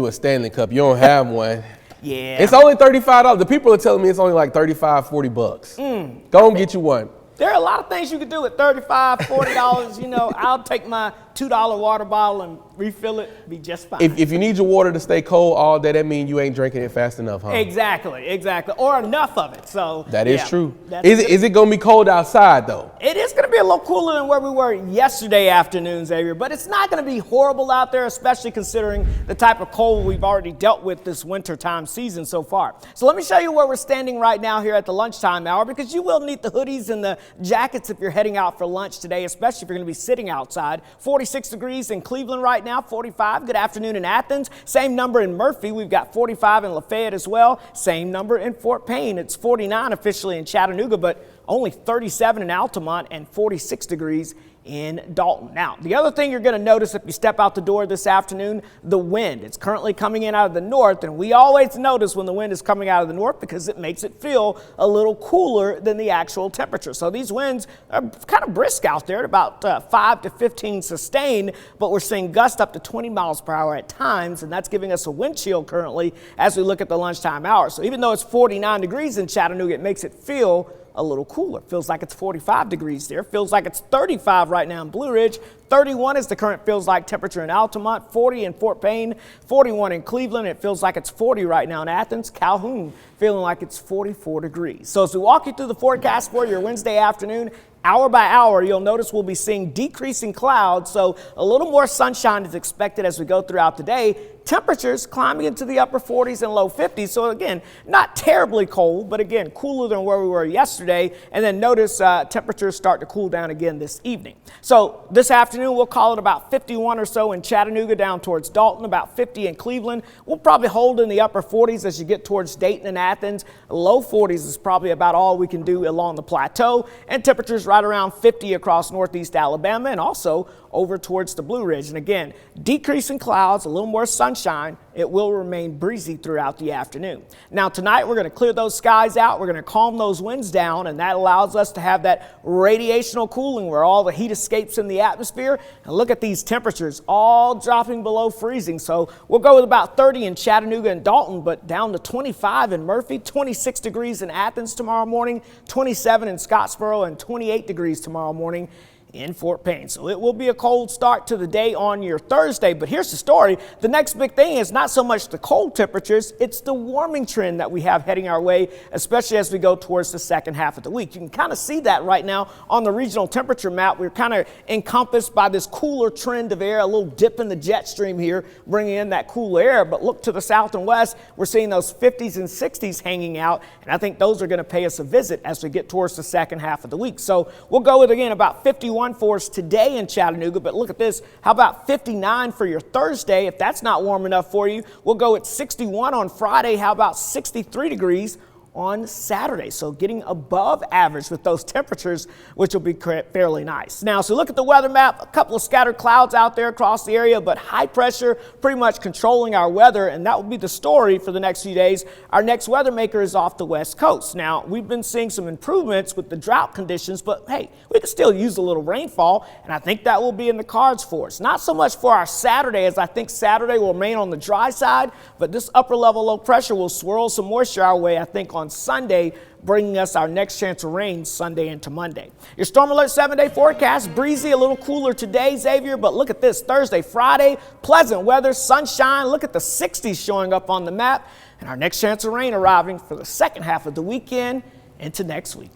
A Stanley Cup. You don't have one. Yeah. It's only $35. The people are telling me it's only like $35, $40. Go and get you one. There are a lot of things you could do with $35, $40. You know, I'll take my $2 water bottle and refill it, be just fine. If you need your water to stay cold all day, that means you ain't drinking it fast enough, huh? Exactly. Or enough of it. So that is true. Is it going to be cold outside, though? It is going to be a little cooler than where we were yesterday afternoon, Xavier, but it's not going to be horrible out there, especially considering the type of cold we've already dealt with this wintertime season so far. So let me show you where we're standing right now here at the lunchtime hour, because you will need the hoodies and the jackets if you're heading out for lunch today, especially if you're going to be sitting outside. 46 degrees in Cleveland right now, 45. Good afternoon in Athens. Same number in Murphy. We've got 45 in Lafayette as well. Same number in Fort Payne. It's 49 officially in Chattanooga, but only 37 in Altamont and 46 degrees in Dalton. Now, the other thing you're going to notice if you step out the door this afternoon, the wind. It's currently coming in out of the north, and we always notice when the wind is coming out of the north because it makes it feel a little cooler than the actual temperature. So these winds are kind of brisk out there at about 5 to 15 sustained, but we're seeing gusts up to 20 miles per hour at times, and that's giving us a wind chill currently as we look at the lunchtime hour. So even though it's 49 degrees in Chattanooga, it makes it feel a little cooler. Feels like it's 45 degrees there. Feels like it's 35 right now in Blue Ridge. 31 is the current feels like temperature in Altamont, 40 in Fort Payne, 41 in Cleveland. It feels like it's 40 right now in Athens. Calhoun feeling like it's 44 degrees. So as we walk you through the forecast for your Wednesday afternoon, hour by hour, you'll notice we'll be seeing decreasing clouds, so a little more sunshine is expected as we go throughout the day. Temperatures climbing into the upper 40s and low 50s, so again, not terribly cold, but again, cooler than where we were yesterday. And then notice temperatures start to cool down again this evening. So this afternoon, we'll call it about 51 or so in Chattanooga down towards Dalton, about 50 in Cleveland. We'll probably hold in the upper 40s as you get towards Dayton and Athens. Low 40s is probably about all we can do along the plateau, and temperatures right around 50 across northeast Alabama and also over towards the Blue Ridge. And again, decreasing clouds, a little more sunshine. It will remain breezy throughout the afternoon. Now tonight we're going to clear those skies out. We're going to calm those winds down, and that allows us to have that radiational cooling where all the heat escapes in the atmosphere. And look at these temperatures all dropping below freezing. So we'll go with about 30 in Chattanooga and Dalton, but down to 25 in Murphy, 26 degrees in Athens tomorrow morning, 27 in Scottsboro, and 28 degrees tomorrow morning in Fort Payne. So it will be a cold start to the day on your Thursday, but here's the story. The next big thing is not so much the cold temperatures, it's the warming trend that we have heading our way, especially as we go towards the second half of the week. You can kind of see that right now on the regional temperature map. We're kind of encompassed by this cooler trend of air, a little dip in the jet stream here, bringing in that cool air, but look to the south and west, we're seeing those 50s and 60s hanging out, and I think those are going to pay us a visit as we get towards the second half of the week. So we'll go with, again, about 51 for us today in Chattanooga, but look at this. How about 59 for your Thursday? If that's not warm enough for you, we'll go at 61 on Friday. How about 63 degrees on Saturday? So getting above average with those temperatures, which will be fairly nice. Now, so look at the weather map, a couple of scattered clouds out there across the area, but high pressure pretty much controlling our weather, and that will be the story for the next few days. Our next weather maker is off the west coast. Now, we've been seeing some improvements with the drought conditions, but hey, we can still use a little rainfall, and I think that will be in the cards for us. Not so much for our Saturday, as I think Saturday will remain on the dry side, but this upper level low pressure will swirl some moisture our way, I think, on Sunday, bringing us our next chance of rain Sunday into Monday. Your Storm Alert 7-day forecast, breezy, a little cooler today, Xavier, but look at this, Thursday, Friday, pleasant weather, sunshine. Look at the 60s showing up on the map, and our next chance of rain arriving for the second half of the weekend into next week.